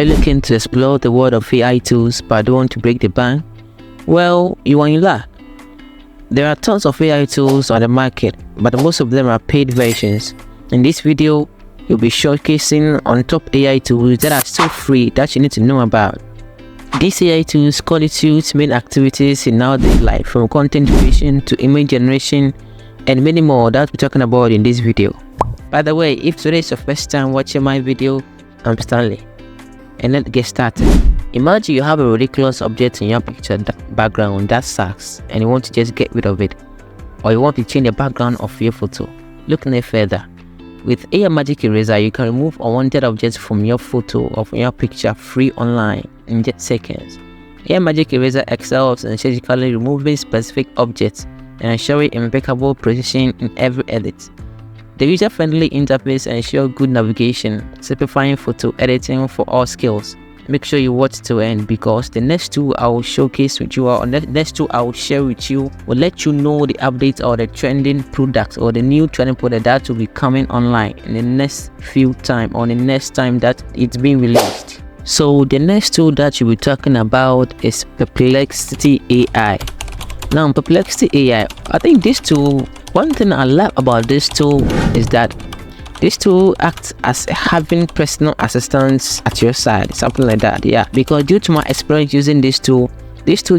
Are you looking to explore the world of AI tools but don't want to break the bank? Well, you are in luck. There are tons of AI tools on the market, but most of them are paid versions. In this video, you'll be showcasing on top AI tools that are still free that you need to know about. These AI tools constitute main activities in nowadays life, from content creation to image generation and many more that we're talking about in this video. By the way, if today is your first time watching my video, I'm Stanley, and let's get started. Imagine you have a ridiculous object in your picture background that sucks and you want to just get rid of it, or you want to change the background of your photo. Look no further. With AI Magic Eraser, you can remove unwanted objects from your photo or from your picture free online in just seconds. AI Magic Eraser excels in surgically removing specific objects and ensuring impeccable precision in every edit. The user-friendly interface ensures good navigation, simplifying photo editing for all skills. Make sure you watch to end, because the next two I will showcase with you, or the next two I will share with you, will let you know the updates or the trending products or the new trending product that will be coming online in the next few time, or the next time that it's being released. So the next tool that you'll be talking about is Perplexity AI. Now, Perplexity AI, I think this tool, one thing I love about this tool is that this tool acts as having personal assistants at your side, something like that. Yeah, because due to my experience using this tool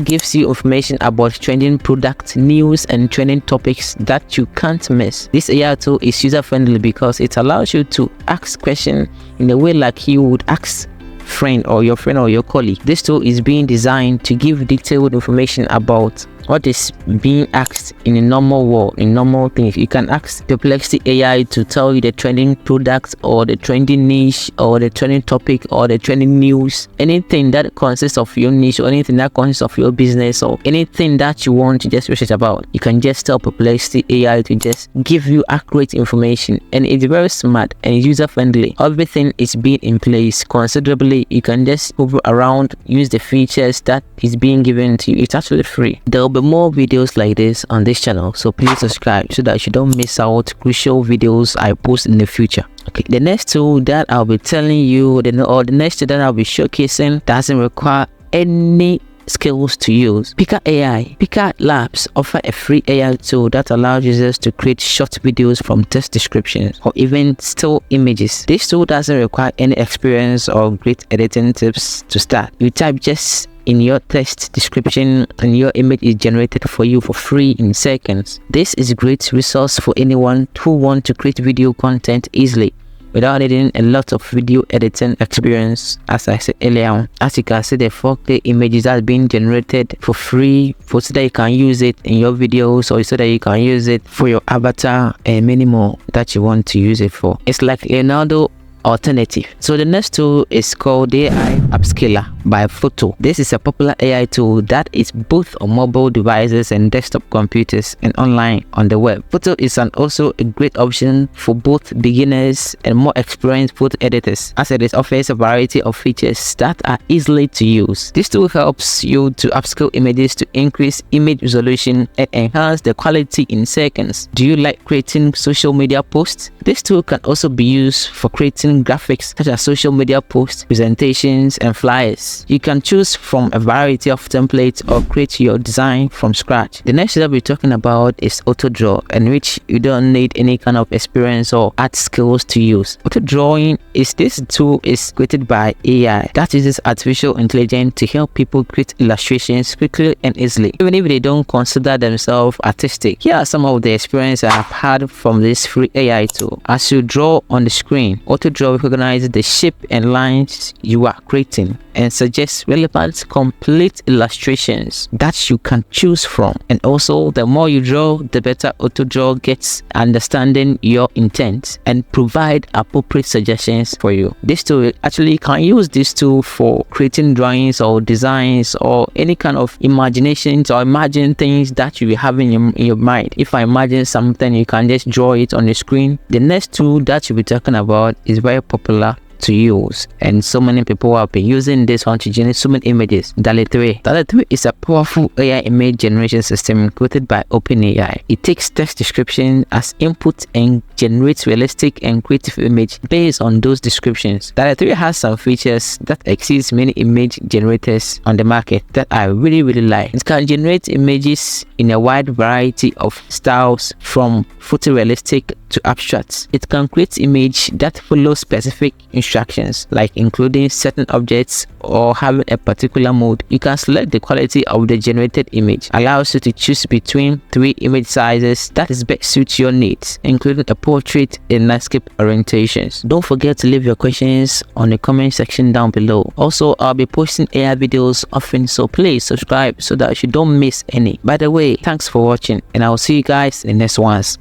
gives you information about trending products, news, and trending topics that you can't miss. This AI tool is user-friendly because it allows you to ask questions in a way like you would ask friend or your colleague. This tool is being designed to give detailed information about what is being asked in a normal world, in normal things. You can ask Perplexity AI to tell you the trending products or the trending niche or the trending topic or the trending news, anything that consists of your niche or anything that consists of your business or anything that you want to just research about. You can just tell Perplexity AI to just give you accurate information, and it's very smart and user friendly. Everything is being in place considerably. You can just hover around, use the features that is being given to you. It's actually free. There will be more videos like this on this channel, so please subscribe so that you don't miss out crucial videos I post in the future. Okay, the next tool that I'll be telling you, the next tool that I'll be showcasing doesn't require any skills to use. Pika AI. Pika Labs offer a free AI tool that allows users to create short videos from text descriptions or even still images. This tool doesn't require any experience or great editing tips to start. You type just in your text description and your image is generated for you for free in seconds. This is a great resource for anyone who wants to create video content easily without needing a lot of video editing experience. As I said earlier, as you can see, the 4K images are being generated for free so that you can use it in your videos, or so that you can use it for your avatar and many more that you want to use it for. It's like Leonardo alternative. So the next tool is called AI Upscaler by Photo. This is a popular AI tool that is both on mobile devices and desktop computers and online on the web. Photo is also a great option for both beginners and more experienced photo editors, as it offers a variety of features that are easily to use. This tool helps you to upscale images to increase image resolution and enhance the quality in seconds. Do you like creating social media posts? This tool can also be used for creating graphics such as social media posts, presentations, and flyers. You can choose from a variety of templates or create your design from scratch. The next that we're talking about is AutoDraw, in which you don't need any kind of experience or art skills to use. AutoDrawing this tool is created by AI that uses artificial intelligence to help people create illustrations quickly and easily, even if they don't consider themselves artistic. Here are some of the experience I have had from this free AI tool. As you draw on the screen, AutoDraw recognizes the shape and lines you are creating and suggests relevant complete illustrations that you can choose from. And also, the more you draw, the better AutoDraw gets understanding your intent and provide appropriate suggestions for you. This tool actually can use this tool for creating drawings or designs or any kind of imaginations or imagine things that you have in your mind. If I imagine something, you can just draw it on the screen. The next tool that you'll be talking about is very popular to use, and so many people have been using this one to generate so many images. DALL-E 3. DALL-E 3 is a powerful AI image generation system created by OpenAI. It takes text description as input and generate realistic and creative image based on those descriptions. DALL-E 3 has some features that exceeds many image generators on the market that I really like. It can generate images in a wide variety of styles, from photorealistic to abstract. It can create image that follow specific instructions, like including certain objects or having a particular mode. You can select the quality of the generated image, allows you to choose between 3 image sizes that is best suits your needs, including a portrait and landscape orientations. Don't forget to leave your questions on the comment section down below. Also, I'll be posting AI videos often, so please subscribe so that you don't miss any. By the way, thanks for watching, and I'll see you guys in the next ones.